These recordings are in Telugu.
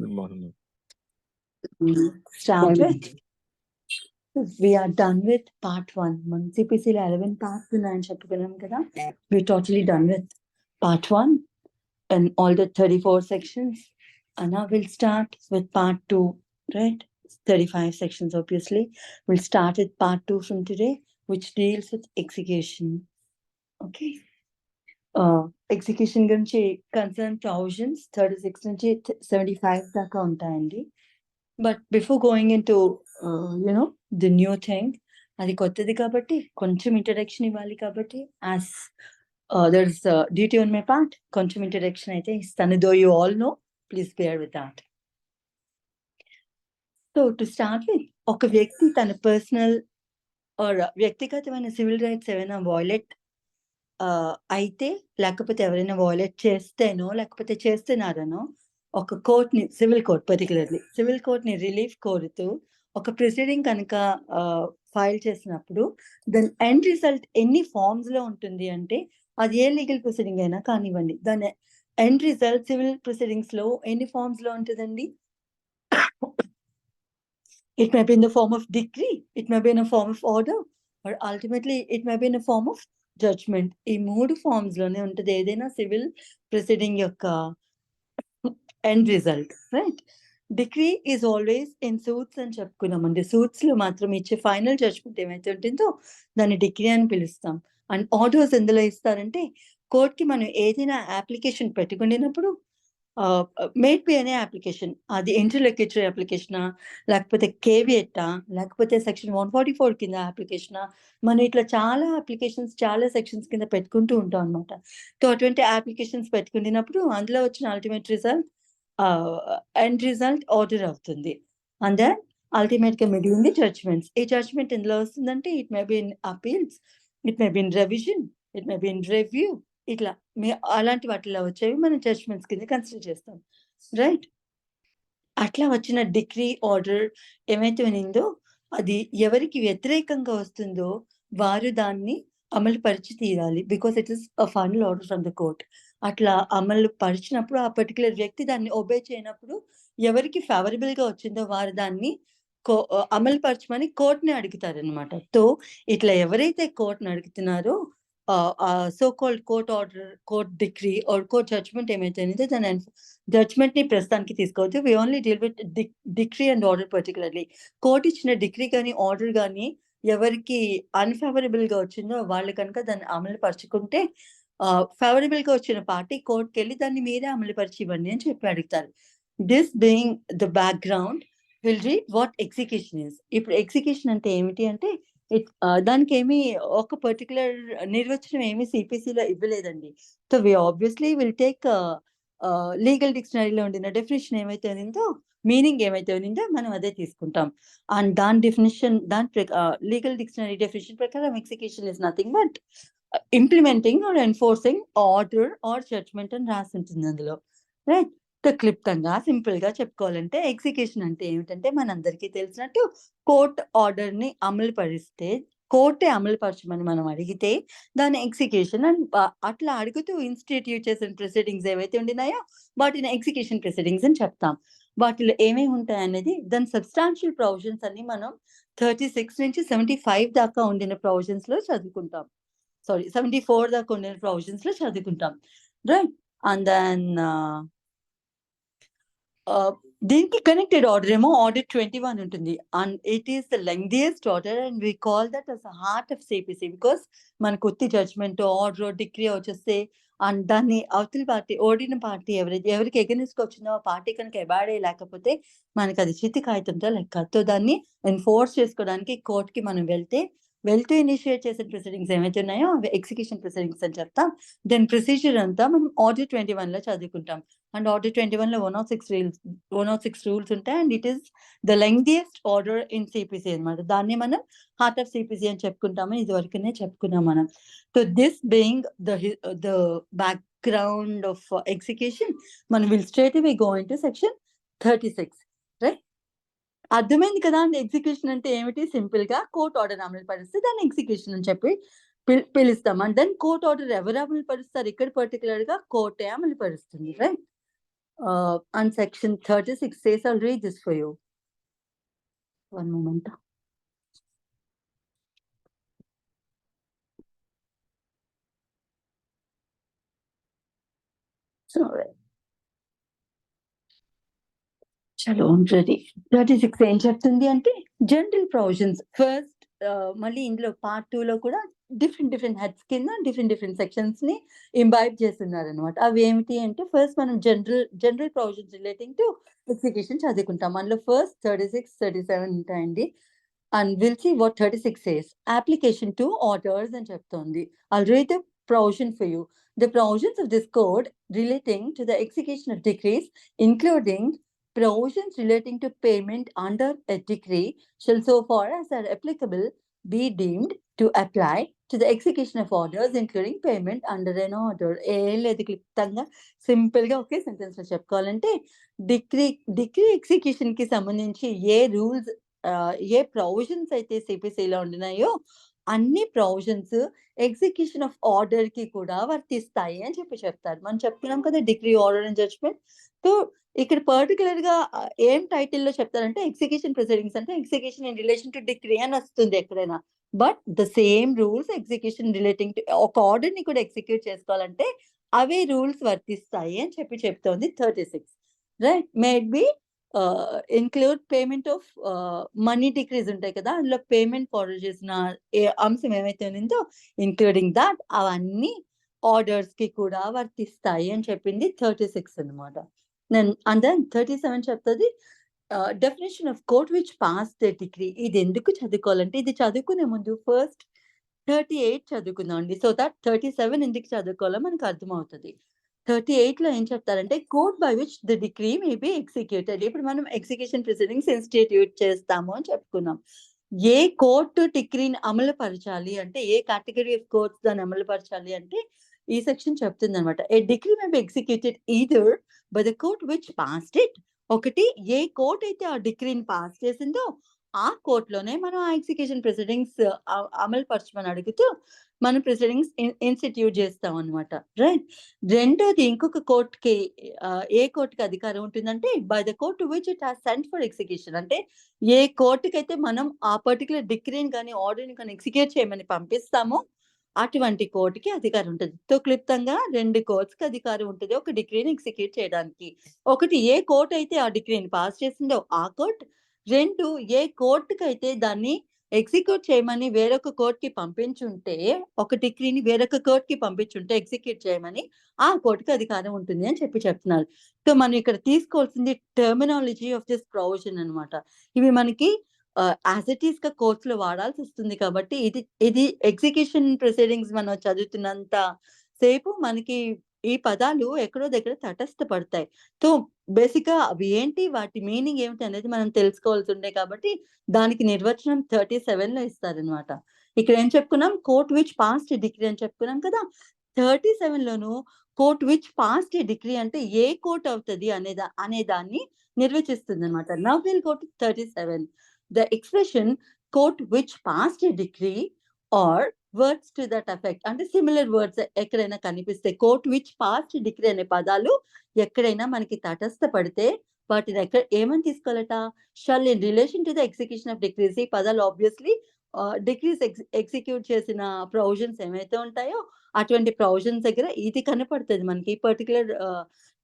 Morning. Start with. We are done with part 1. Man CPC 11 parts ఉన్నాయని చెప్పుకున్నాం కదా. We're totally done with part 1 and all the 34 sections. And now we'll start with part 2, right? 35 sections, obviously. We'll start with part 2 from today, which deals with execution. Okay. Execution గురించి concern provisions 36 నుంచి 75 దాకా ఉంటాయండి. But before going into, the new thing, అది కొత్తది కాబట్టి కొంచెం ఇంట్రడక్షన్ ఇవ్వాలి కాబట్టి as there's duty on my part, కొంచెం ఇంట్రడక్షన్ అయితే ఇస్తాను. Though you all know, please bear with that. So to start with, ఒక వ్యక్తి తన పర్సనల్ ఆర్ వ్యక్తిగతమైన సివిల్ రైట్స్ ఏమైనా వాయిలేట్ అయితే, లేకపోతే ఎవరైనా వాయిలేట్ చేస్తేనో లేకపోతే చేస్తున్నారనో ఒక కోర్ట్ని, సివిల్ కోర్ట్ పర్టికులర్లీ సివిల్ కోర్ట్ని రిలీఫ్ కోరుతూ ఒక ప్రొసీడింగ్ కనుక ఫైల్ చేసినప్పుడు దాని ఎండ్ రిజల్ట్ ఎన్ని ఫార్మ్స్ లో ఉంటుంది అంటే, అది ఏ లీగల్ ప్రొసీడింగ్ అయినా కానివ్వండి, దాని ఎండ్ రిజల్ట్ సివిల్ ప్రొసీడింగ్స్ లో ఎన్ని ఫార్మ్స్ లో ఉంటుందండి? It may be in the form of decree, it may be in a form of order, or ultimately it may be in a form of judgment. ఈ 3 ఫార్మ్స్ లోనే ఉంటుంది ఏదైనా సివిల్ ప్రొసీడింగ్ యొక్క end result, right? Decree is always in suits అని చెప్పుకున్నామండి. సూట్స్ లో మాత్రం ఇచ్చే ఫైనల్ జడ్జ్మెంట్ ఏమైతే ఉంటుందో దాన్ని డిక్రీ అని పిలుస్తాం. అండ్ ఆర్డర్స్ ఎందులో ఇస్తారంటే, కోర్టుకి మనం ఏదైనా అప్లికేషన్ పెట్టుకునేటప్పుడు మేడ్ బి అనే అప్లికేషన్, అది ఇంటర్లోక్యుటరీ అప్లికేషనా, లేకపోతే కేవియట్టా, లేకపోతే సెక్షన్ 144 కింద అప్లికేషనా, మనం ఇట్లా చాలా అప్లికేషన్స్ చాలా సెక్షన్స్ కింద పెట్టుకుంటూ ఉంటాం అనమాట. సో అటువంటి అప్లికేషన్స్ పెట్టుకున్నప్పుడు అందులో వచ్చిన ultimate result end result order అవుతుంది. అండ్ దెన్ అల్టిమేట్ గా మిగిలింది జడ్జ్మెంట్స్. ఈ జడ్జ్మెంట్ ఎందులో వస్తుందంటే, it may be in appeals, it may be in revision, it may be in review, ఇట్లా అలాంటి వాటిలో వచ్చేవి మనం జడ్జ్మెంట్స్ కింద కన్సిడర్ చేస్తాం, రైట్? అట్లా వచ్చిన డిక్రీ ఆర్డర్ ఏమైతే ఉన్నిందో అది ఎవరికి వ్యతిరేకంగా వస్తుందో వారు దాన్ని అమలు పరిచి తీరాలి. Because it is a final order from the court. అట్లా అమలు పరిచినప్పుడు ఆ పర్టికులర్ వ్యక్తి దాన్ని ఒబే చేయనప్పుడు ఎవరికి ఫేవరబుల్ గా వచ్చిందో వారు దాన్ని అమలు పరచమని కోర్టుని అడుగుతారనమాట. సో ఇట్లా ఎవరైతే కోర్టుని అడుగుతున్నారో so called court order, court decree or court judgement ఏమైతే ఉందో దాని జడ్జ్మెంట్ ని ప్రస్తుతానికి తీసుకోవద్దు. We only deal with decree and order particularly. Court ఇచ్చిన డిక్రీ కానీ ఆర్డర్ కానీ ఎవరికి అన్ఫేవరబుల్ గా వచ్చిందో వాళ్ళు కనుక దాన్ని అమలు పరుచుకుంటే, ఫేవరబుల్ గా వచ్చిన పార్టీ కోర్టుకి వెళ్ళి దాన్ని మీరే అమలు పరిచి ఇవ్వండి అని చెప్పి అడుగుతారు. This being the background, will read what execution is. ఇప్పుడు ఎగ్జిక్యూషన్ అంటే ఏమిటి అంటే, దానికి ఏమి ఒక పర్టికులర్ నిర్వచనం ఏమి సిపిసిలో ఇవ్వలేదండి. So we obviously will take legal డిక్షనరీలో ఉండిన డెఫినేషన్ ఏమైతే ఉందో, మీనింగ్ ఏమైతే ఉందో మనం అదే తీసుకుంటాం. అండ్ దాని డెఫినేషన్, దాని లీగల్ డిక్షనరీ డెఫినేషన్ ప్రకారం execution is nothing but implementing or enforcing order or judgment అని రాసి ఉంటుంది అందులో, రైట్? క్లుప్తంగా సింపుల్ గా చెప్పుకోవాలంటే ఎగ్జిక్యూషన్ అంటే ఏమిటంటే, మనందరికీ తెలిసినట్టు కోర్ట్ ఆర్డర్ ని అమలు పరిస్తే, కోర్టే అమలు పరచమని మనం అడిగితే దాని ఎగ్జిక్యూషన్ అండ్ అట్లా అడుగుతూ ఇన్స్టిట్యూట్ చేసిన ప్రొసీడింగ్స్ ఏవైతే ఉండినాయో వాటిని ఎగ్జిక్యూషన్ ప్రొసీడింగ్స్ అని చెప్తాం. వాటిలో ఏమేమి ఉంటాయి అనేది దాని సబ్స్టాన్షియల్ ప్రొవిజన్స్ అన్ని మనం 36 నుంచి 75 దాకా ఉండిన ప్రొవిజన్స్ లో చదువుకుంటాం. 74 దాకా ఉండిన ప్రొవిజన్స్ లో చదువుకుంటాం, రైట్? అండ్ దెన్ దీనికి కనెక్టెడ్ ఆర్డర్ ఏమో ఆర్డర్ 21 ఉంటుంది. And it is the lengthiest order and we call that as heart of CPC. Because మనకు ఒత్తి జడ్జ్మెంట్ ఆర్డర్ డిగ్రీ వచ్చేస్తే అండ్ దాన్ని అవతల పార్టీ, ఓడిన పార్టీ ఎవరికి ఎగనిస్ట్ వచ్చిందో ఆ పార్టీ కనుక ఎబాడే లేకపోతే మనకి అది చిత్తి కాగితంతో లెక్క. సో దాన్ని ఎన్ఫోర్స్ చేసుకోవడానికి కోర్టుకి మనం వెళ్తూ ఇనిషియేట్ చేసిన ప్రొసీడింగ్స్ ఏమైతే ఉన్నాయో అవి ఎగ్జిక్యూషన్ ప్రొసీడింగ్స్ అని చెప్తాం. దాని ప్రొసీజర్ అంతా మనం ఆర్డర్ 21 లో చదువుకుంటాం. అండ్ ఆర్డర్ 21 లో 106 రూల్స్ ఉంటాయి. And it is the lengthiest order in CPC అనమాట. దాన్ని మనం హార్ట్ ఆఫ్ సిపిసి అని చెప్పుకుంటాము. ఇది వరకునే చెప్పుకున్నాం మనం. So this being the background of execution, మనం will straight away go into section 36, right? అర్థమైంది కదా అండి. ఎగ్జిక్యూషన్ అంటే ఏమిటి? సింపుల్ గా కోర్ట్ ఆర్డర్ అమలు పరిస్తే దాన్ని ఎగ్జిక్యూషన్ అని చెప్పి పిలుస్తాం. అండ్ దెన్ కోర్ట్ ఆర్డర్ ఎవరు అమలు పరుస్తారు? ఇక్కడ పర్టికులర్ గా కోర్టే అమలు పరుస్తుంది, right? And section 36 says, I'll read this for you. One moment. Sorry. చలో రెడీ. 36 ఏం చెప్తుంది అంటే జనరల్ ప్రొవిజన్స్ ఫస్ట్. మళ్ళీ ఇందులో పార్ట్ 2 లో కూడా డిఫరెంట్ హెడ్స్ కింద డిఫరెంట్ సెక్షన్స్ ని ఇంబైబ్ చేస్తున్నారు అనమాట. అవి ఏమిటి అంటే ఫస్ట్ మనం general provisions relating to execution చదువుకుంటాం. అందులో ఫస్ట్ 36, 37 ఉంటాయండి. And will see what 36 says. Application to orders అని చెప్తోంది. I'll read the provision for you. The provisions of this code relating to the execution of decrees, including provisions relating to payment under a decree, shall so far as are applicable be deemed to apply to the execution of orders, including payment under an order. లేదు క్లుప్తంగా సింపుల్ గా ఒకే సెంటెన్స్ లో చెప్పుకోవాలంటే డిగ్రీ ఎగ్జిక్యూషన్ కి సంబంధించి ఏ రూల్స్ ఏ ప్రొవిజన్స్ అయితే సిపిసిలో ఉండినాయో అన్ని ప్రొవిజన్స్ ఎగ్జిక్యూషన్ ఆఫ్ ఆర్డర్ కి కూడా వర్తిస్తాయి అని చెప్తారు. మనం చెప్తున్నాం కదా decree, order and judgment. So ఇక్కడ పర్టికులర్ గా ఏం టైటిల్ లో చెప్తారంటే ఎగ్జిక్యూషన్ ప్రొసీడింగ్స్ అంటే execution in relation to decree అని వస్తుంది ఎక్కడైనా. But the same rules execution relating to ఒక ఆర్డర్ ని కూడా ఎగ్జిక్యూట్ చేసుకోవాలంటే అవే రూల్స్ వర్తిస్తాయి అని చెప్తోంది 36. Right. Made be include payment of money decrease ఉంటాయి కదా, అందులో పేమెంట్ ఫార్వర్డ్ చేసిన అంశం ఏమైతే ఉందో ఇంక్లూడింగ్ దాట్ అవన్నీ ఆర్డర్స్ కి కూడా వర్తిస్తాయి అని చెప్పింది 36 అనమాట. అండ్ దెన్ 37 చెప్తుంది definition of court which pass the degree. ఇది ఎందుకు చదువుకోవాలంటే ఇది చదువుకునే ముందు ఫస్ట్ 38 చదువుకుందాం అండి. సో దట్ 37 ఎందుకు చదువుకోవాలో మనకు అర్థమవుతుంది. 38 లో ఏం చెప్తారంటే court by which the degree may be executed. ఇప్పుడు మనం ఎగ్జిక్యూషన్ ప్రొసీడింగ్స్ ఇన్స్టిట్యూట్ చేస్తాము అని చెప్పుకున్నాం. ఏ కోర్టు డిగ్రీని అమలు పరచాలి అంటే ఏ కేటగిరీ ఆఫ్ కోర్ట్స్ దాన్ని అమలు పరచాలి అంటే ఈ సెక్షన్ చెప్తుంది అనమాట. A decree may be executed either by the court which passed it. ఒకటి ఏ కోర్ట్ అయితే ఆ డిగ్రీని పాస్ చేసిందో ఆ కోర్టులోనే మనం ఆ ఎగ్జిక్యూషన్ ప్రొసీడింగ్స్ అమలు పరచమని అడుగుతూ మనం ప్రొసీడింగ్స్ ఇన్స్టిట్యూట్ చేస్తాం అనమాట. రైట్. రెండోది ఇంకొక కోర్టుకి ఏ కోర్టుకి అధికారం ఉంటుందంటే by the court which it has cent for execution. అంటే ఏ కోర్టుకి అయితే మనం ఆ పర్టికులర్ డిగ్రీని కానీ ఆర్డర్ని కానీ ఎగ్జిక్యూట్ చేయమని పంపిస్తామో అటువంటి కోర్టుకి అధికారం ఉంటుంది. సో క్లుప్తంగా 2 కోర్ట్స్కి అధికారం ఉంటుంది ఒక డిగ్రీని ఎగ్జిక్యూట్ చేయడానికి. ఒకటి ఏ కోర్టు అయితే ఆ డిగ్రీని పాస్ చేసిందో ఆ కోర్ట్. 2 ఏ కోర్టుకి అయితే దాన్ని ఎగ్జిక్యూట్ చేయమని వేరొక కోర్టుకి పంపించుంటే ఒక డిగ్రీని వేరొక కోర్టుకి పంపించుంటే ఎగ్జిక్యూట్ చేయమని ఆ కోర్టుకి అధికారం ఉంటుంది అని చెప్తున్నారు. సో మనం ఇక్కడ తీసుకోవాల్సింది టర్మినాలజీ ఆఫ్ దిస్ ప్రొవిజన్ అనమాట. ఇవి మనకి యాజ్ ఇట్ ఈస్ గా కోర్ట్స్ లో వాడాల్సి వస్తుంది కాబట్టి ఇది ఎగ్జిక్యూషన్ ప్రొసీడింగ్స్ మనం చదువుతున్నంత సేపు మనకి ఈ పదాలు ఎక్కడో దగ్గర తటస్థపడతాయి. సో బేసిక్ గా అవి ఏంటి, వాటి మీనింగ్ ఏమిటి అనేది మనం తెలుసుకోవాల్సి ఉండే కాబట్టి దానికి నిర్వచనం 37 లో ఇస్తారనమాట. ఇక్కడ ఏం చెప్పుకున్నాం, కోర్ట్ విచ్ పాస్డ్ డిగ్రీ అని చెప్పుకున్నాం కదా. 37 లోను కోర్ట్ విచ్ పాస్డ్ డిగ్రీ అంటే ఏ కోర్ట్ అవుతుంది అనే దాన్ని నిర్వచిస్తుంది అనమాట. Now will go to 37. The expression court which passed a decree or words to that effect అంటే సిమిలర్ వర్డ్స్ ఎక్కడైనా కనిపిస్తే కోర్ట్ విచ్ పాస్డ్ డిగ్రీ అనే పదాలు ఎక్కడైనా మనకి తటస్థపడితే వాటిని ఏమని తీసుకోవాలట, shall in relation to the execution of decrees. ఈ పదాలు ఆబ్వియస్లీ డిగ్రీస్ ఎగ్జిక్యూట్ చేసిన ప్రొవిజన్స్ ఏమైతే ఉంటాయో అటువంటి ప్రొవిజన్స్ దగ్గర ఇది కనపడుతుంది మనకి. పర్టికులర్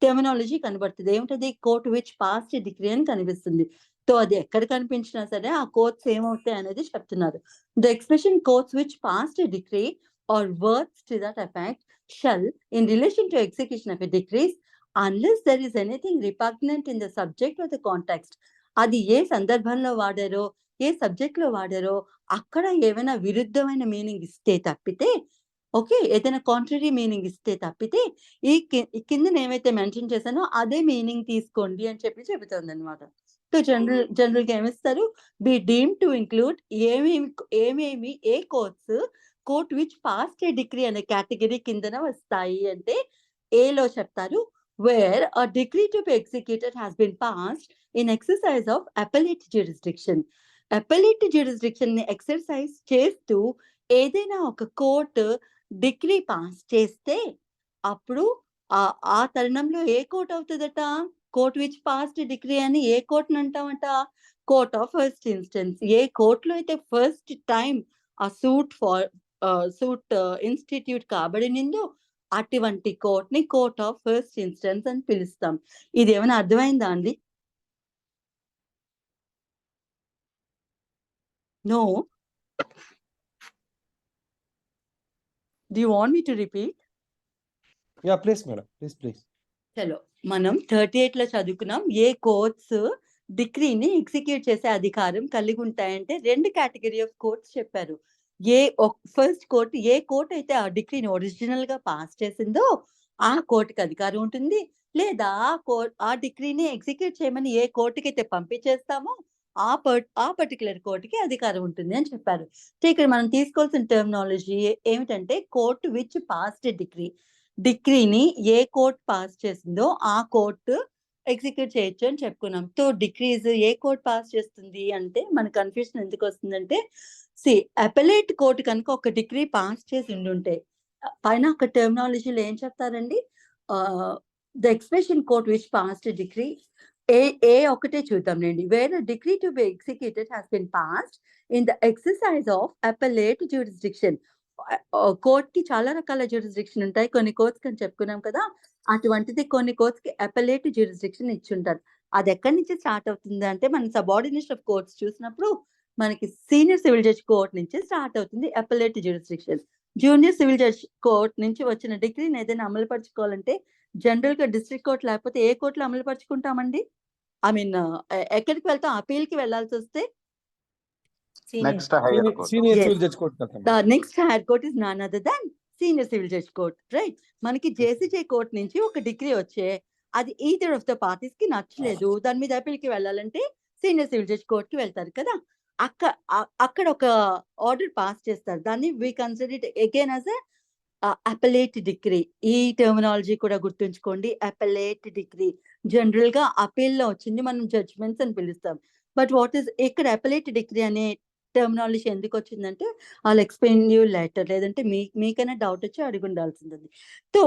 టెర్మినాలజీ కనబడుతుంది. ఏమిటది, కోర్ట్ విచ్ పాస్డ్ డిగ్రీ అని కనిపిస్తుంది. సో అది ఎక్కడ కనిపించినా సరే ఆ కోర్ట్స్ ఏమవుతాయి అనేది చెప్తున్నారు. The expression courts which passed a decree or words to that effect shall in relation to execution of a decrees unless there is anything repugnant in the subject of the context. అది ఏ సందర్భంలో వాడారో ఏ సబ్జెక్ట్ లో వాడారో అక్కడ ఏమైనా విరుద్ధమైన మీనింగ్ ఇస్తే తప్పితే, ఓకే, ఏదైనా కాంట్రరీ మీనింగ్ ఇస్తే తప్పితే ఈ కింద ఏమైతే మెన్షన్ చేశానో అదే మీనింగ్ తీసుకోండి అని చెబుతుంది అనమాట. సో జనరల్ గా ఏమిస్తారు, బి డీమ్ టు ఇంక్లూడ్ ఏమేమి ఏ court which passed A degree అనే కేటగిరీ కిందన వస్తాయి అంటే ఏలో చెప్తారు wear a decree to be executed has been passed in exercise of appellate jurisdiction. appellate jurisdiction ని ఎక్సర్సైజ్ చేస్తూ ఏదైనా ఒక కోర్టు డిగ్రీ పాస్ చేస్తే అప్పుడు ఆ తరుణంలో ఏ కోర్ట్ అవుతదట? కోర్ట్ విచ్ పాస్డ్ డిక్రీ అని ఏ కోర్ట్‌ని అంటామట? Court of first instance. ఏ కోర్ట్‌లో అయితే ఫస్ట్ టైమ్ ఆ సూట్ ఇన్‌స్టిట్యూట్ కాబడినిందో అటువంటి కోర్ట్‌ని కోర్ట్ ఆఫ్ ఫస్ట్ ఇన్‌స్టెన్స్ అని పిలుస్తాం. ఇదేమైనా అర్థమైందా అండి? No. Do you want me to repeat? Yeah, please, madam. Please. చలో. మనం 38లో చదువుకున్నాం. ఏ కోర్ట్స్ డిక్రీని ఎగ్జిక్యూట్ చేసే అధికారం కలిగి ఉంటాయంటే 2 కేటగరీ ఆఫ్ కోర్ట్స్ చెప్పారు. ఫస్ట్ కోర్ట్ ఏ కోర్ట్ అయితే ఆ డిక్రీని ఒరిజినల్‌గా పాస్ చేసిందో ఆ కోర్ట్‌కి అధికారం ఉంటుంది. లేదా ఆ డిక్రీని ఎగ్జిక్యూట్ చేయమని ఏ కోర్ట్‌కైతే పంపించేస్తామో ఆ పర్టిక్యులర్ కోర్ట్‌కి అధికారం ఉంటుంది అని చెప్పారు. సో, ఇక్కడ మనం తీసుకోవాల్సిన టెర్మినాలజీ ఏమిటంటే కోర్ట్ విచ్ పాస్డ్ డిక్రీ. డిక్రీని ఏ కోర్ట్ పాస్ చేసిందో ఆ కోర్ట్ ఎగ్జిక్యూట్ చేయొచ్చు అని చెప్పుకున్నాం. సో, డిక్రీస్ ఏ కోర్ట్ పాస్ చేస్తుంది అంటే మన కన్‌ఫ్యూజన్ ఎందుకొస్తుందంటే అపెలేట్ కోర్ట్ కనుక ఒక డిక్రీ పాస్ చేసి ఉండుంటే పైన ఒక టెర్మినాలజీలో ఏం చెప్తారండి? The expression court which passed decree ఏ ఒకటే చూద్దాంలెండి. Where a decree to be executed has been passed in the exercise of appellate jurisdiction. కోర్ట్‌కి చాలా రకాల జ్యూరిస్డిక్షన్ ఉంటాయి. కొన్ని కోర్ట్స్‌కి అని చెప్పుకున్నాం కదా! అటువంటిది కొన్ని కోర్ట్స్‌కి అపెలేట్ జ్యూరిస్డిక్షన్ ఇచ్చుంటారు. అదెక్కడి నుంచి స్టార్ట్ అవుతుంది అంటే మనం సబార్డినేషన్ ఆఫ్ కోర్ట్స్ చూసినప్పుడు మనకి సీనియర్ సివిల్ జడ్జ్ కోర్ట్ నుంచి స్టార్ట్ అవుతుంది appellate jurisdiction. Junior civil judge court నుంచి వచ్చిన డిగ్రీని ఏదైనా అమలు పరుచుకోవాలంటే జనరల్‌గా డిస్ట్రిక్ట్ కోర్ట్ లేకపోతే ఏ కోర్ట్‌లో అమలు పరుచుకుంటామండి? ఐ మీన్ ఎక్కడికి వెళ్తాం? అపీల్‌కి వెళ్ళాల్సొస్తే? Next higher court. Senior Yes. civil judge court కి వెళ్తాం. The next higher court is none other than senior civil judge court. Right. మనకి జేసీజే కోర్ట్ నుంచి ఒక డిగ్రీ వచ్చే అది ఈథర్ ఆఫ్ ద పార్టీస్‌కి నచ్చలేదు. దాని మీద అపీల్‌కి వెళ్ళాలంటే సీనియర్ సివిల్ జడ్జ్ కోర్ట్‌కి వెళ్తారు కదా! అక్కడ ఒక ఆర్డర్ పాస్ చేస్తారు. దాన్ని we consider it again as appellate decree. ఈ టెర్మినాలజీ కూడా గుర్తుంచుకోండి. Appellate decree. జనరల్‌గా అపీల్‌లో వచ్చింది మనం జడ్జ్‌మెంట్స్ అని పిలుస్తాం. బట్ వాట్ ఈస్ ఇక్కడ అపెలేట్ డిగ్రీ అనే టెర్మినాలజీ ఎందుకొచ్చిందంటే ఐల్ ఎక్స్‌ప్లెయిన్ యూ లేటర్. లేదంటే మీకైనా డౌట్ వచ్చి అడిగుండాల్సింది. సో,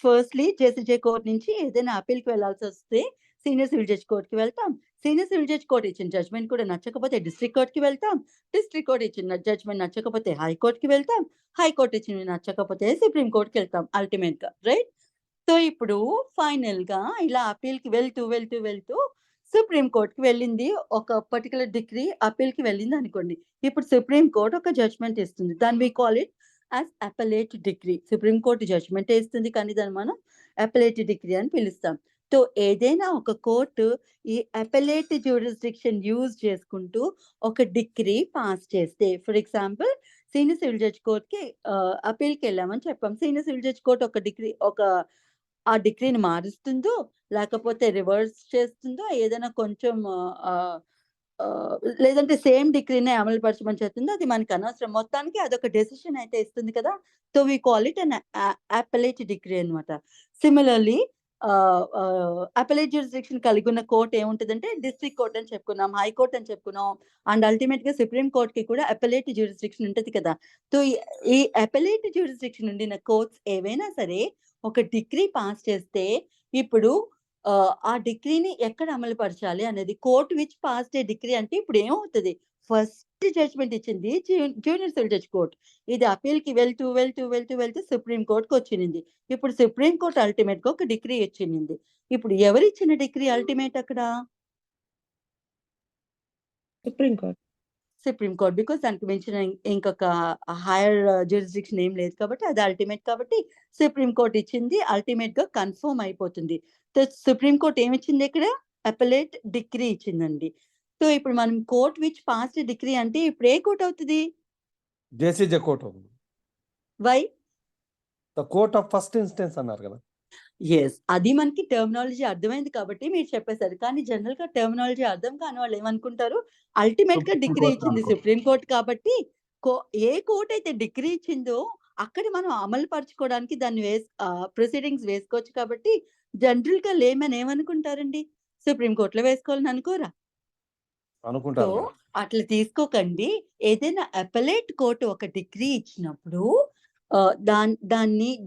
ఫస్ట్‌లీ జేసీజే కోర్ట్ నుంచి ఏదైనా అపీల్‌కి వెళ్ళాల్సొస్తే సీనియర్ సివిల్ జడ్జ్ కోర్ట్‌కి వెళ్తాం. సీనియర్ సివిల్ జడ్జ్ కోర్ట్ ఇచ్చిన జడ్జ్‌మెంట్ కూడా నచ్చకపోతే డిస్ట్రిక్ట్ కోర్ట్‌కి వెళ్తాం. డిస్ట్రిక్ట్ కోర్ట్ ఇచ్చిన జడ్జ్‌మెంట్ నచ్చకపోతే హైకోర్ట్‌కి వెళ్తాం. హైకోర్ట్ ఇచ్చినవి నచ్చకపోతే సుప్రీం కోర్ట్‌కెళ్తాం అల్టిమేట్‌గా. రైట్? సో, ఇప్పుడు ఫైనల్‌గా ఇలా అపీల్‌కి వెళ్తూ సుప్రీం కోర్ట్‌కి వెళ్ళింది. ఒక పర్టిక్యులర్ డిగ్రీ అపీల్‌కి వెళ్ళిందనుకోండి. ఇప్పుడు సుప్రీం కోర్ట్ ఒక జడ్జ్‌మెంట్ ఇస్తుంది. దాన్ని we call it as appellate decree. Supreme court జడ్జ్‌మెంటే ఇస్తుంది కానీ దాన్ని మనం అపెలేట్ డిగ్రీ అని పిలుస్తాం. సో, ఏదైనా ఒక కోర్టు ఈ అపెలేట్ జ్యూరిస్డిక్షన్ యూజ్ చేసుకుంటూ ఒక డిగ్రీ పాస్ చేస్తే for example senior civil judge కోర్ట్‌కి అపీల్‌కెళ్ళామని చెప్పాం. సీనియర్ సివిల్ జడ్జ్ కోర్ట్ ఆ డిగ్రీని మారుస్తుందో, లేకపోతే రివర్స్ చేస్తుందో, ఏదైనా కొంచెం ఆహ్, ఆహ్, లేదంటే సేమ్ డిగ్రీనే అమలు పరచమని చెప్తుందో అది మనకనవసరం. మొత్తానికి అదొక డెసిషన్ అయితే ఇస్తుంది కదా! So, we call it appellate decree అనమాట. సిమిలర్‌లీ అపెలేట్ జ్యూరిస్డిక్షన్ కలిగున్న కోర్ట్ ఏముంటదంటే డిస్ట్రిక్ట్ కోర్ట్ అని చెప్పుకున్నాం, హైకోర్ట్ అని చెప్పుకున్నాం. అండ్ అల్టిమేట్‌గా సుప్రీం కోర్ట్‌కి కూడా అపెలేట్ జ్యూరిస్డిక్షన్ ఉంటది కదా! సో, ఈ అపెలేట్ జ్యూరిస్డిక్షన్ ఉండిన కోర్ట్స్ ఏవైనా సరే ఒక డిగ్రీ పాస్ చేస్తే ఇప్పుడు ఆ డిగ్రీని ఎక్కడ అమలు పరచాలి అనేది court which passed A degree అంటే ఇప్పుడు ఏమవుతది? ఫస్ట్ జడ్జ్‌మెంట్ ఇచ్చింది జూనియర్ సివిల్ జడ్జ్ కోర్ట్. ఇది అపీల్‌కి వెళ్తూ సుప్రీం కోర్ట్‌కొచ్చినింది. ఇప్పుడు సుప్రీం కోర్ట్ అల్టిమేట్‌గా ఒక డిగ్రీ ఇచ్చినింది. ఇప్పుడు ఎవరిచ్చిన డిగ్రీ అల్టిమేట్ అక్కడ? Supreme court. Supreme court. Because దానికి మించిన ఇంకొక హైయర్ జ్యూరిస్డిక్షన్ ఏం లేదు కాబట్టి అది అల్టిమేట్ కాబట్టి సుప్రీం కోర్ట్ ఇచ్చింది. అల్టిమేట్‌గా కన్ఫర్మ్ అయిపోతుంది. సో, సుప్రీం కోర్ట్ ఏమిచ్చింది ఇక్కడ? Appellate degree ఇచ్చిందండి. సో, ఇప్పుడు మనం కోర్ట్ విచ్ పాస్డ్ డిగ్రీ అంటే ఇప్పుడు ఏ కోర్ట్ అవుతది? జేసీజే కోర్ట్ అవుతుంది. Why? The court of first instance అన్నారు కదా! యెస్. అది మనకి టెర్మినాలజీ అర్థమైంది కాబట్టి మీరు చెప్పేసారు. కానీ జనరల్‌గా టెర్మినాలజీ అర్థం కాని వాళ్ళు ఏమనుకుంటారు? అల్టిమేట్‌గా సుప్రీం డిగ్రీ కోర్ట్ ఇచ్చింది అనుకో. సుప్రీం కోర్ట్ కాబట్టి కో ఏ కోర్ట్ అయితే డిగ్రీ ఇచ్చిందో అక్కడ మనం అమలు పరుచుకోవడానికి దాన్ని ప్రొసీడింగ్స్ వేసుకోవచ్చు కాబట్టి జనరల్‌గా లేమన్ ఏమనుకుంటారండి? సుప్రీం కోర్ట్‌లో వేసుకోవాలని అనుకోరా? సో, అనుకుంటారు మేడం. అట్లా తీసుకోకండి. ఏదైనా అపెలేట్ కోర్ట్ ఒక డిగ్రీ ఇచ్చినప్పుడు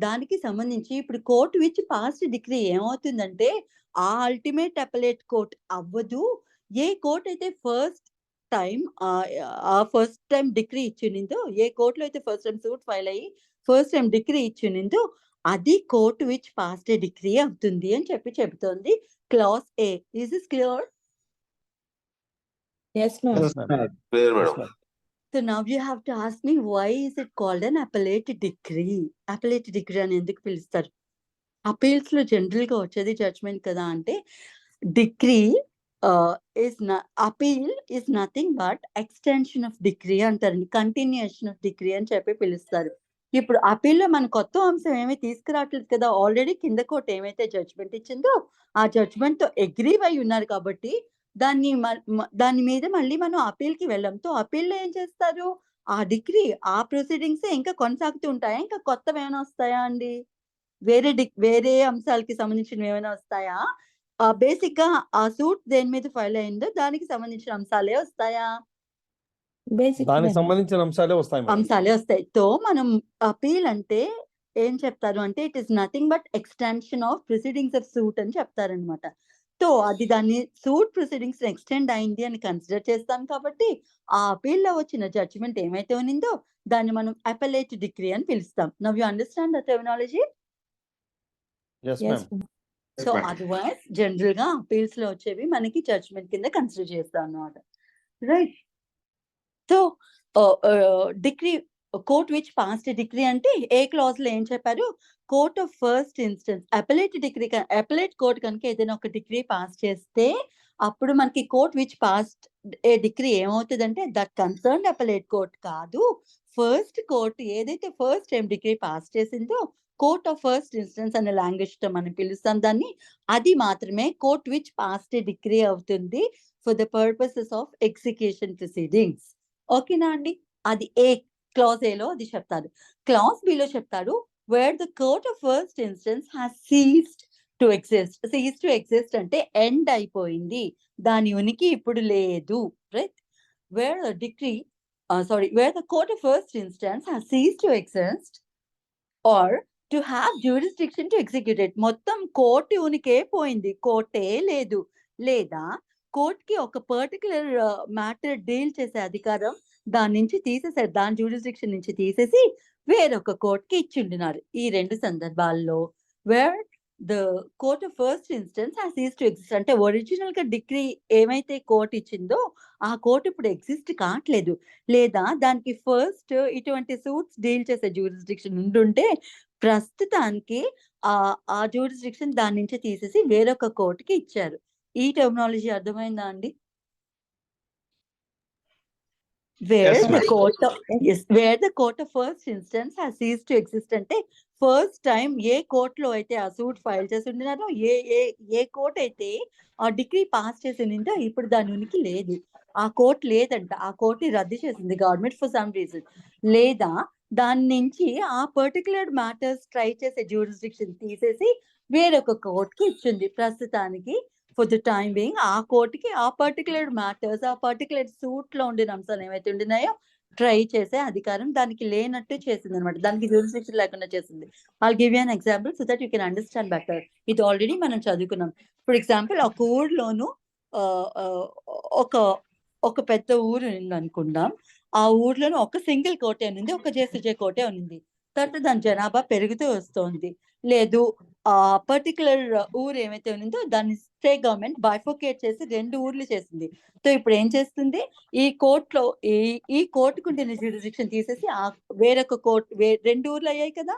దానికి సంబంధించి ఇప్పుడు కోర్ట్ విచ్ పాస్ట్ డిగ్రీ ఏమవుతుందంటే ఆ అల్టిమేట్ అపెలేట్ కోర్ట్ అవ్వదు. ఏ కోర్ట్ అయితే ఫస్ట్ టైం డిగ్రీ ఇచ్చిందో, ఏ కోర్టులో అయితే ఫస్ట్ టైం సూట్ ఫైల్ అయ్యి ఫస్ట్ టైం డిగ్రీ ఇచ్చిందో అది కోర్ట్ విచ్ పాస్ట్ డిగ్రీ అవుతుంది అని చెప్తోంది class A. Is this clear? Yes, ma'am. Yes, ma'am. Clear, Yes, madam. ma'am. So now you have to ask me, why is it called an appellate decree? Appellate decree అని ఎందుకు పిలుస్తారు? అపీల్స్ లో జనరల్ గా వచ్చేది జడ్జ్మెంట్ కదా అంటే degree appeal is nothing but extension of degree అంటారండి, కంటిన్యూషన్ ఆఫ్ డిగ్రీ అని చెప్పి పిలుస్తారు. ఇప్పుడు అపీల్ లో మన కొత్త అంశం ఏమీ తీసుకురావట్లేదు కదా, ఆల్రెడీ కింద కోర్టు ఏమైతే జడ్జ్మెంట్ ఇచ్చిందో ఆ జడ్జ్మెంట్ తో అగ్రీ అయి ఉన్నారు కాబట్టి దాని మీద మళ్ళీ మనం అపీల్ కి వెళ్ళాం. తో అపీల్ లో ఏం చేస్తారు, ఆ డిగ్రీ ఆ ప్రొసీడింగ్స్ ఇంకా కొనసాగుతూ ఉంటాయా, ఇంకా కొత్తవి ఏమైనా వస్తాయా అండి? వేరే అంశాలకి సంబంధించినవి ఏమైనా వస్తాయా? బేసిక్ గా ఆ సూట్ దేని మీద ఫైల్ అయిందో దానికి సంబంధించిన అంశాలే వస్తాయా? Basic. దానికి madam. సంబంధించిన అంశాలే వస్తాయి మేడం. అంశాలే వస్తాయి. తో మనం అపీల్ అంటే ఏం చెప్తారు అంటే it is nothing but extension of proceedings of suit అని చెప్తారనమాట. సో అది దాన్ని సూట్ ప్రొసీడింగ్స్ ఎక్స్టెండ్ అయింది అని కన్సిడర్ చేస్తాం కాబట్టి ఆ అపీల్ లో వచ్చిన జడ్జిమెంట్ ఏమైతే ఉన్నిందో దాన్ని మనం అపెలేట్ డిగ్రీ అని పిలుస్తాం. Now you understand the terminology? Yes, Yes, ma'am. ma'am. So ma'am. Otherwise general గా అపీల్స్ లో వచ్చేవి మనకి జడ్జ్మెంట్ కింద కన్సిడర్ చేస్తాం అన్నమాట. Right. So degree court which past degree అంటే ఏ క్లాజ్ లో ఏం చెప్పారు, court of first instance appellate degree, appellate court కనుక ఏదైనా ఒక డిగ్రీ పాస్ చేస్తే అప్పుడు మనకి court which past A degree ఏమవుతుందంటే దట్ కన్సర్న్ అపెలేట్ కోర్ట్ కాదు, ఫస్ట్ కోర్ట్ ఏదైతే ఫస్ట్ టైం డిగ్రీ పాస్ చేసిందో కోర్ట్ ఆఫ్ ఫస్ట్ ఇన్స్టెన్స్ అనే లాంగ్వేజ్ తో మనం పిలుస్తాం దాన్ని, అది మాత్రమే కోర్ట్ విచ్ పాస్ట్ డిగ్రీ అవుతుంది for the purposes of execution proceedings. ఓకేనా అండి? అది ఏ క్లాస్ ఏలో అది చెప్తారు. క్లాస్ బిలో చెప్తారు wear the court of first instance has seized to exist. Cease to exist అంటే ఎండ్ అయిపోయింది, దాని ఉనికి ఇప్పుడు లేదు. Right. Wear the degree wear the court of first instance has cease to exist are to have jurisdiction to execute it. మొత్తం కోర్టు ఉనికే పోయింది, కోర్టే లేదు, లేదా కోర్టుకి ఒక పర్టికులర్ మ్యాటర్ డీల్ చేసే అధికారం దాని నుంచి తీసేసారు, దాని జ్యూరిస్డిక్షన్ నుంచి తీసేసి వేరొక కోర్టుకి ఇచ్చిండినారు. ఈ రెండు సందర్భాల్లో wear the court of first instance has cease to exist అంటే ఒరిజినల్ గా డిగ్రీ ఏమైతే కోర్టు ఇచ్చిందో ఆ కోర్టు ఇప్పుడు ఎగ్జిస్ట్ కావట్లేదు, లేదా దానికి ఫస్ట్ ఇటువంటి సూట్స్ డీల్ చేసే జ్యూరిస్డిక్షన్ ఉండుంటే ప్రస్తుతానికి ఆ జ్యూరిస్డిక్షన్ దాని నుంచి తీసేసి వేరొక కోర్టుకి ఇచ్చారు. ఈ టెర్మినాలజీ అర్థమైందా అండి? Where Yes, the ma'am. where the court of first instance has ceased to exist అంటే ఫస్ట్ టైం ఏ కోర్టులో అయితే ఆ సూట్ ఫైల్ చేసి ఉండినారో ఏ కోర్ట్ అయితే ఆ డిగ్రీ పాస్ చేసిందో ఇప్పుడు దాని ఉనికి లేదు, ఆ కోర్ట్ లేదంట, ఆ కోర్టుని రద్దు చేసింది గవర్నమెంట్ ఫర్ సమ్ రీజన్, లేదా దాని నుంచి ఆ పర్టికులర్ మ్యాటర్స్ ట్రై చేసే జ్యూరిస్డిక్షన్ తీసేసి వేరొక కోర్టుకి ఇచ్చింది. ప్రస్తుతానికి ఫర్ ద టైం బీయింగ్ ఆ కోర్టుకి ఆ పర్టికులర్ మ్యాటర్స్ ఆ పర్టికులర్ సూట్ లో ఉండిన అంశాలు ఏవైతే ఉండినాయో ట్రై చేసే అధికారం దానికి లేనట్టు చేసింది అనమాట, దానికి జ్యూరిస్డిక్షన్ లేకుండా చేసింది. I'll give you an example so that you can understand better. ఇది ఆల్రెడీ మనం చదువుకున్నాం. ఫర్ ఎగ్జాంపుల్ ఒక ఊర్లోను ఒక పెద్ద ఊరు ఉంది అనుకుందాం, ఆ ఊర్లోనే ఒక సింగిల్ కోర్టే ఉంది, ఒక జేసీజే కోర్టే ఉంది. తర్వాత దాని జనాభా పెరుగుతూ వస్తోంది, లేదు ఆ పర్టికులర్ ఊరు ఏమైతే ఉందో దాన్ని స్టేట్ గవర్నమెంట్ బైఫోకేట్ చేసి 2 ఊర్లు చేసింది. సో ఇప్పుడు ఏం చేస్తుంది, ఈ కోర్టులో ఈ కోర్టుకు ఉండిన జ్యూరిస్డిక్షన్ తీసేసి ఆ వేరొక కోర్టు 2 ఊర్లు అయ్యాయి కదా,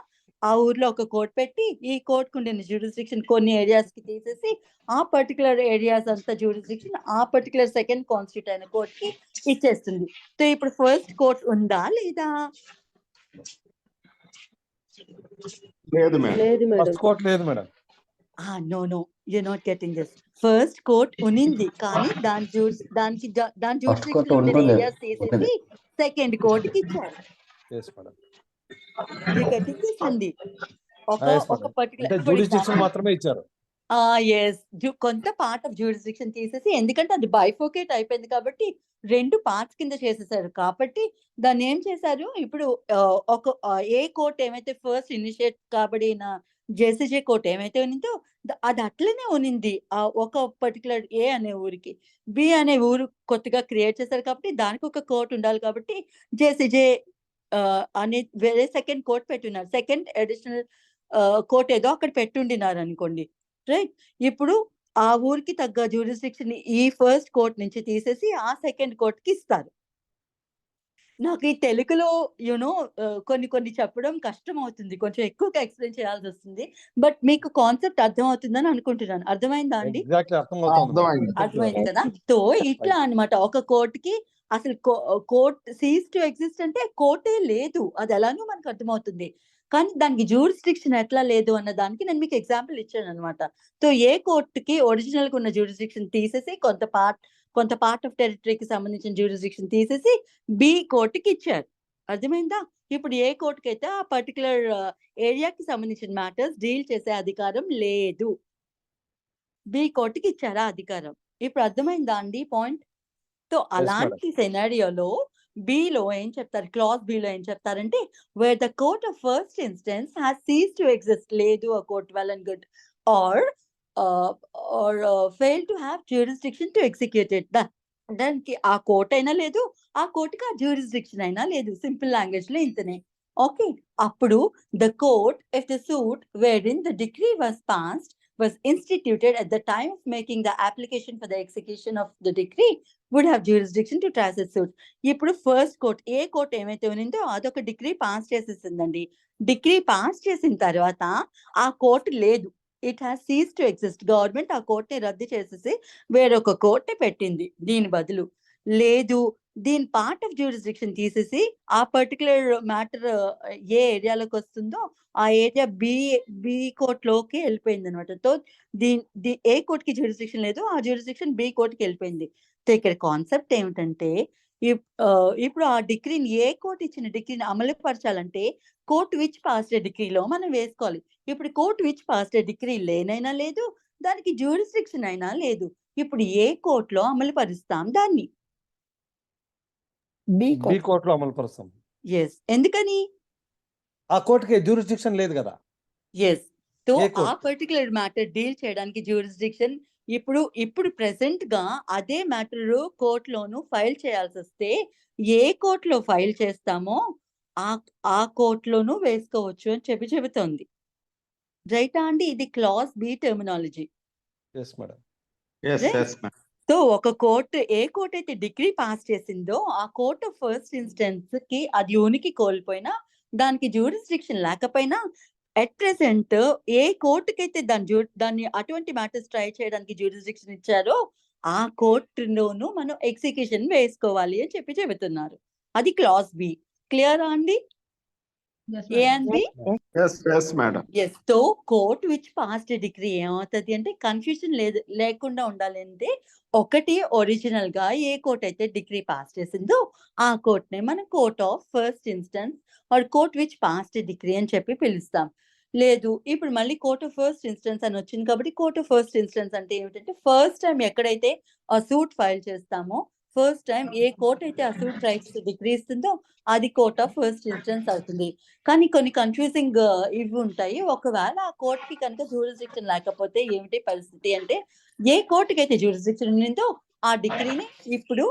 ఆ ఊర్లో ఒక కోర్టు పెట్టి ఈ కోర్టుకు ఉండిన జ్యూరిస్డిక్షన్ కొన్ని ఏరియాస్ కి తీసేసి ఆ పర్టికులర్ ఏరియాస్ అంతా జ్యూరిస్డిక్షన్ ఆ పర్టికులర్ సెకండ్ కాన్స్టిట్యూట్ అయిన కోర్టుకి ఇచ్చేస్తుంది. సో ఇప్పుడు ఫస్ట్ కోర్ట్ ఉందా లేదా? లేదు మేడం. లేదు మేడం. ఫస్ట్ కోర్ట్ లేదు madam. No you're not getting this. First court ఉనింది కానీ దాని జ్యూరిస్డిక్షన్ ఉండే ఏరియాస్ తీసేసి సెకండ్ కోర్టుకి ఇచ్చారు. Yes, madam. You getting this అండి? Yes, ఒక madam. పర్టికులర్ అంటే జ్యూరిస్డిక్షన్ మాత్రమే ఇచ్చారు. ఎస్. కొంత పార్ట్ ఆఫ్ జ్యూరిస్డిక్షన్ తీసేసి, ఎందుకంటే అది బైఫోకేట్ అయిపోయింది కాబట్టి 2 పార్ట్స్ కింద చేసేసారు. కాబట్టి దాన్నేం చేశారు, ఇప్పుడు ఏ కోర్ట్ ఏమైతే ఫస్ట్ ఇనిషియేట్ కాబడిన జేసీజే కోర్ట్ ఏమైతే ఉన్నిందో అది అట్లనే ఉన్నింది. ఒక పర్టిక్యులర్ ఏ అనే ఊరికి. బి అనే ఊరు కొత్తగా క్రియేట్ చేశారు కాబట్టి దానికి ఒక కోర్ట్ ఉండాలి కాబట్టి జేసీజే అనే వేరే సెకండ్ కోర్ట్ పెట్టున్నారు. సెకండ్ అడిషనల్ కోర్ట్ ఏదో అక్కడ పెట్టుండినారనుకోండి. రైట్. ఇప్పుడు ఆ ఊరికి తగ్గ జ్యూరిస్డిక్షన్ ఈ ఫస్ట్ కోర్ట్ నుంచి తీసేసి ఆ సెకండ్ కోర్ట్‌కి ఇస్తారు. నాకు ఈ తెలుగులో కొన్ని చెప్పడం కష్టమవుతుంది. కొంచెం ఎక్కువగా ఎక్స్‌ప్లెయిన్ చేయాల్సొస్తుంది. బట్ మీకు కాన్సెప్ట్ అర్థమవుతుందని అనుకుంటున్నాను. అర్థమైందా అండి? ఎగ్జాక్ట్‌లీ అర్థమవుతోంది మేడం. అర్థమైంది. అర్థమైంది Right. కదా! సో, ఇట్లా అన్నమాట. ఒక కోర్ట్‌కి అసలు కోర్ట్ సీజ్ టు ఎగ్జిస్ట్ అంటే కోర్టే లేదు. అది ఎలానో మనకు అర్థమవుతుంది. కానీ దానికి జ్యూరిస్డిక్షన్ ఎట్లా లేదు అన్న దానికి నేను మీకు ఎగ్జాంపుల్ ఇచ్చానన్నమాట. సో, ఏ కోర్ట్‌కి ఒరిజినల్‌గా ఉన్న జ్యూరిస్డిక్షన్ తీసేసి కొంత పార్ట్ ఆఫ్ టెరిటరీకి సంబంధించిన జ్యూరిస్డిక్షన్ తీసేసి బి కోర్ట్‌కి ఇచ్చారు. అర్థమైందా? ఇప్పుడు ఏ కోర్ట్‌కైతే ఆ పర్టిక్యులర్ ఏరియాకి సంబంధించిన మ్యాటర్స్ డీల్ చేసే అధికారం లేదు. బి కోర్ట్‌కి ఇచ్చారు ఆ అధికారం. ఇప్పుడు అర్థమైందా అండి పాయింట్? So, madam. అలాంటి సెనారియోలో బిలో ఏం చెప్తారు, క్లాజ్ బిలో ఏం చెప్తారంటే, where the court of first instance has ceased to exist, లేదు ఆ court well and good, or fail to have jurisdiction to execute it. దానికి ఆ కోర్ట్ అయినా లేదు, ఆ కోర్ట్‌కి ఆ జ్యూరిస్డిక్షన్ అయినా లేదు. సింపుల్ లాంగ్వేజ్‌లో ఇంతనే. ఓకే. అప్పుడు the court if the suit wherein the decree was passed was instituted at the time of making the application for the execution of the decree would have jurisdiction to try such suit. ఇప్పుడు ఫస్ట్ కోర్ట్ ఏ కోర్ట్ ఏమైతే ఉన్నిందో అదొక డిగ్రీ పాస్ చేసేసిందండి. డిగ్రీ పాస్ చేసిన తర్వాత ఆ కోర్ట్ లేదు. It has cease to exist. Government ఆ కోర్ట్‌ని రద్దు చేసేసి వేరొక కోర్ట్‌ని పెట్టింది దీని బదులు. లేదు, దీని పార్ట్ ఆఫ్ జ్యూరిస్డిక్షన్ తీసేసి ఆ పర్టిక్యులర్ మ్యాటర్ ఏ ఏరియాలోకి వస్తుందో ఆ ఏరియా బి కోర్ట్‌లోకి వెళ్ళిపోయిందన్నమాట. సో, ఏ కోర్ట్‌కి జ్యూరిస్డిక్షన్ లేదు. ఆ జ్యూరిస్డిక్షన్ బి కోర్ట్‌కి వెళ్ళిపోయింది. సో, ఇక్కడ కాన్సెప్ట్ ఏమిటంటే ఇప్పుడు ఆ డిక్రీని ఏ కోర్ట్ ఇచ్చిన డిక్రీని అమలు పరచాలంటే కోర్ట్ విచ్ పాస్డ్ ఎ డిక్రీలో మనం వేసుకోవాలి. ఇప్పుడు court which passed a decree లేనైనా లేదు, దానికి జ్యూరిస్డిక్షన్ అయినా లేదు. ఇప్పుడు ఏ కోర్ట్‌లో అమలు పరుస్తాం దాన్ని? B B court. కోర్ట్‌లో అమలు పరుస్తాం. యెస్. ఎందుకని? ఆ కోర్ట్‌కి జ్యూరిస్డిక్షన్ లేదు కదా! యెస్. సో, ఏ ఆ కోర్ట్? పర్టిక్యులర్ మ్యాటర్ డీల్ చేయడానికి జ్యూరిస్డిక్షన్ ఇప్పుడు ప్రెజెంట్‌గా అదే మ్యాటరు కోర్ట్‌లోను ఫైల్ చేయాల్సొస్తే ఏ కోర్ట్‌లో ఫైల్ చేస్తామో ఆ ఆ కోర్ట్‌లోను వేసుకోవచ్చు అని చెబుతోంది. రైటా అండి? ఇది clause B terminology. Yes madam. Yes, right. yes, ma'am. సో, ఒక ఏ కోర్ట్ అయితే డిగ్రీ పాస్ చేసిందో ఆ కోర్ట్ ఆఫ్ ఫస్ట్ ఇన్‌స్టెన్స్‌కి అది ఉనికి కోల్పోయినా, దానికి జ్యూరిస్డిక్షన్ లేకపోయినా అట్ ప్రెజెంట్ ఏ కోర్ట్‌కైతే దాన్ని అటువంటి మ్యాటర్స్ ట్రై చేయడానికి జ్యూరిస్డిక్షన్ ఇచ్చారో ఆ కోర్ట్‌లోను మనం ఎగ్జిక్యూషన్ వేసుకోవాలి అని చెబుతున్నారు. అది క్లాజ్ బి. క్లియరా అండి? A and B? Yes, yes, madam. Yes. So, court which passed decree ఏమవుతది అంటే కన్‌ఫ్యూజన్ లేకుండా ఉండాలంటే ఒకటి ఒరిజినల్‌గా ఏ కోర్ట్ అయితే డిగ్రీ పాస్ చేసిందో ఆ కోర్ట్‌నే మనం court of first instance or court which passed decree అని చెప్పి పిలుస్తాం. లేదు, ఇప్పుడు మళ్ళీ కోర్ట్ ఆఫ్ ఫస్ట్ ఇన్‌స్టెన్స్ అని వచ్చింది కాబట్టి కోర్ట్ ఆఫ్ ఫస్ట్ ఇన్‌స్టెన్స్ అంటే ఏమిటంటే ఫస్ట్ టైమ్ ఎక్కడైతే ఆ సూట్ ఫైల్ చేస్తామో ఫస్ట్ టైమ్ ఏ కోర్ట్ అయితే ఆ సూట్ రైట్స్ డిగ్రీ ఇస్తుందో అది కోర్ట్ ఆఫ్ ఫస్ట్ ఇన్‌స్టెన్స్ అవుతుంది. కానీ కొన్ని కన్‌ఫ్యూజింగ్ ఇవి ఉంటాయి. ఒకవేళ ఆ కోర్ట్‌కి కనుక జ్యూరిస్డిక్షన్ లేకపోతే ఏమిటి పరిస్థితి అంటే, ఏ కోర్ట్‌కైతే జ్యూరిస్డిక్షన్ ఉన్నిందో ఆ డిగ్రీని ఇప్పుడు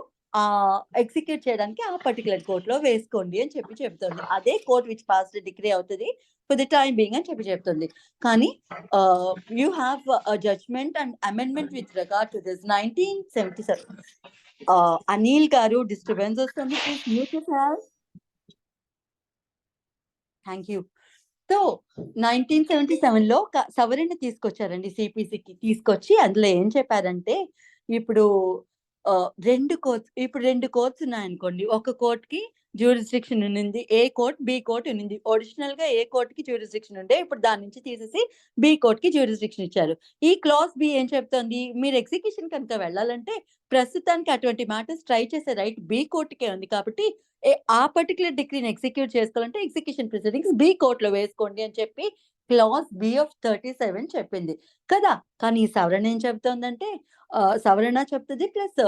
ఎగ్జిక్యూట్ చేయడానికి ఆ పర్టిక్యులర్ కోర్ట్‌లో వేసుకోండి అని చెప్తుంది. అదే కోర్ట్ విచ్ పాస్డ్ డిగ్రీ అవుతది ఫర్ ది టైమ్ బీయింగ్ అని చెప్తుంది. కానీ you have a judgement and amendment with regard to this 1977. Anil గారు డిస్టర్బెన్స్ వస్తుంది. Please mute your thank you. So, 1977లో సవరణ తీసుకొచ్చారండి సీపీసీకి. తీసుకొచ్చి అందులో ఏం చెప్పారంటే, ఇప్పుడు 2 కోర్ట్స్ ఉన్నాయనుకోండి. ఒక కోర్ట్‌కి జ్యూరిస్డిక్షన్ ఉన్నింది. ఏ కోర్ట్, బి కోర్ట్ ఉన్నింది. ఒరిజినల్‌గా ఏ కోర్ట్‌కి జ్యూరిస్డిక్షన్ ఉండే. ఇప్పుడు దాని నుంచి తీసేసి బి కోర్ట్‌కి జ్యూరిస్డిక్షన్ ఇచ్చారు. ఈ క్లాజ్ బి ఏం చెప్తోంది, మీరు ఎగ్జిక్యూషన్ కనుక వెళ్ళాలంటే ప్రస్తుతానికి అటువంటి మ్యాటర్స్ ట్రై చేసే రైట్ బి కోర్ట్‌కే ఉంది కాబట్టి ఆ పర్టిక్యులర్ డిగ్రీని ఎగ్జిక్యూట్ చేసుకోవాలంటే ఎగ్జిక్యూషన్ ప్రొసీడింగ్స్ బి కోర్ట్‌లో వేసుకోండి అని చెప్పి క్లాస్ బి ఆఫ్ 37 చెప్పింది కదా. కానీ ఈ సవరణ ఏం చెప్తోందంటే సవరణ చెప్తుంది ప్లస్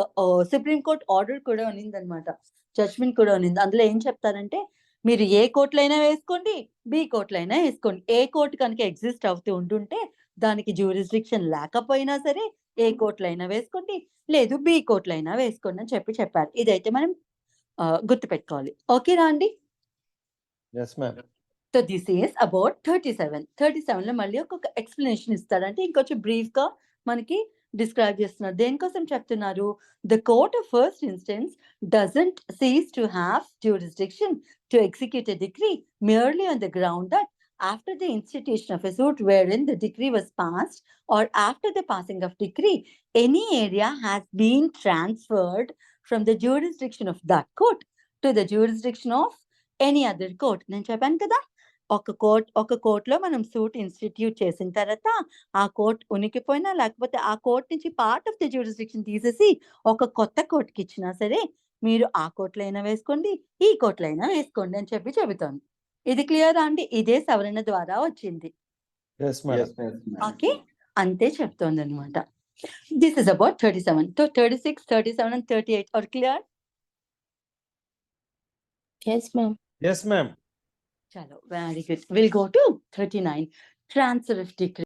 సుప్రీం కోర్ట్ ఆర్డర్ కూడా ఉన్నిందనమాట, జడ్జ్మెంట్ కూడా ఉన్నింది. అందులో ఏం చెప్తారంటే మీరు ఏ కోర్టులో అయినా వేసుకోండి, బి కోర్టులో అయినా వేసుకోండి. ఏ కోర్టు కనుక ఎగ్జిస్ట్ అవుతూ ఉంటుంటే దానికి జ్యూరిస్డిక్షన్ లేకపోయినా సరే ఏ కోర్టులో అయినా వేసుకోండి, లేదు బి కోర్టులో అయినా వేసుకోండి అని చెప్పారు. ఇదైతే మనం గుర్తుపెట్టుకోవాలి. ఓకేనా అండి? Yes ma'am. So this is about 37. 37 లో మళ్ళీ ఒక్కొక్క ఎక్స్ప్లెనేషన్ ఇస్తాడంటే ఇంకొంచెం బ్రీఫ్ గా మనకి డిస్క్రైబ్ చేస్తున్నారు. దేనికోసం చెప్తున్నారు? The court of first instance doesn't cease to have jurisdiction to execute a degree merely on the ground that after the institution of a suit wherein the decree was passed or after the passing of decree, any area has been transferred from the jurisdiction of that court to the jurisdiction of any other court. నేను చెప్పాను కదా, ఒక కోర్టులో మనం సూట్ ఇన్స్టిట్యూట్ చేసిన తర్వాత ఆ కోర్ట్ ఉనికిపోయినా లేకపోతే ఆ కోర్ట్ నుంచి పార్ట్ ఆఫ్ ది జ్యూరిస్డిక్షన్ తీసేసి ఒక కొత్త కోర్టుకి ఇచ్చినా సరే మీరు ఆ కోర్టులో అయినా వేసుకోండి, ఈ కోర్టులో అయినా వేసుకోండి అని చెబుతాను. ఇది క్లియర్ అండి? ఇదే సవరణ ద్వారా వచ్చింది. Yes madam. ఓకే, అంతే చెప్తోంది అనమాట. This is about 37. So 36, 37 and 38 are clear? Yes, ma'am. Yes ma'am. Chalo, very good. We'll go to 39. Transfer of decree.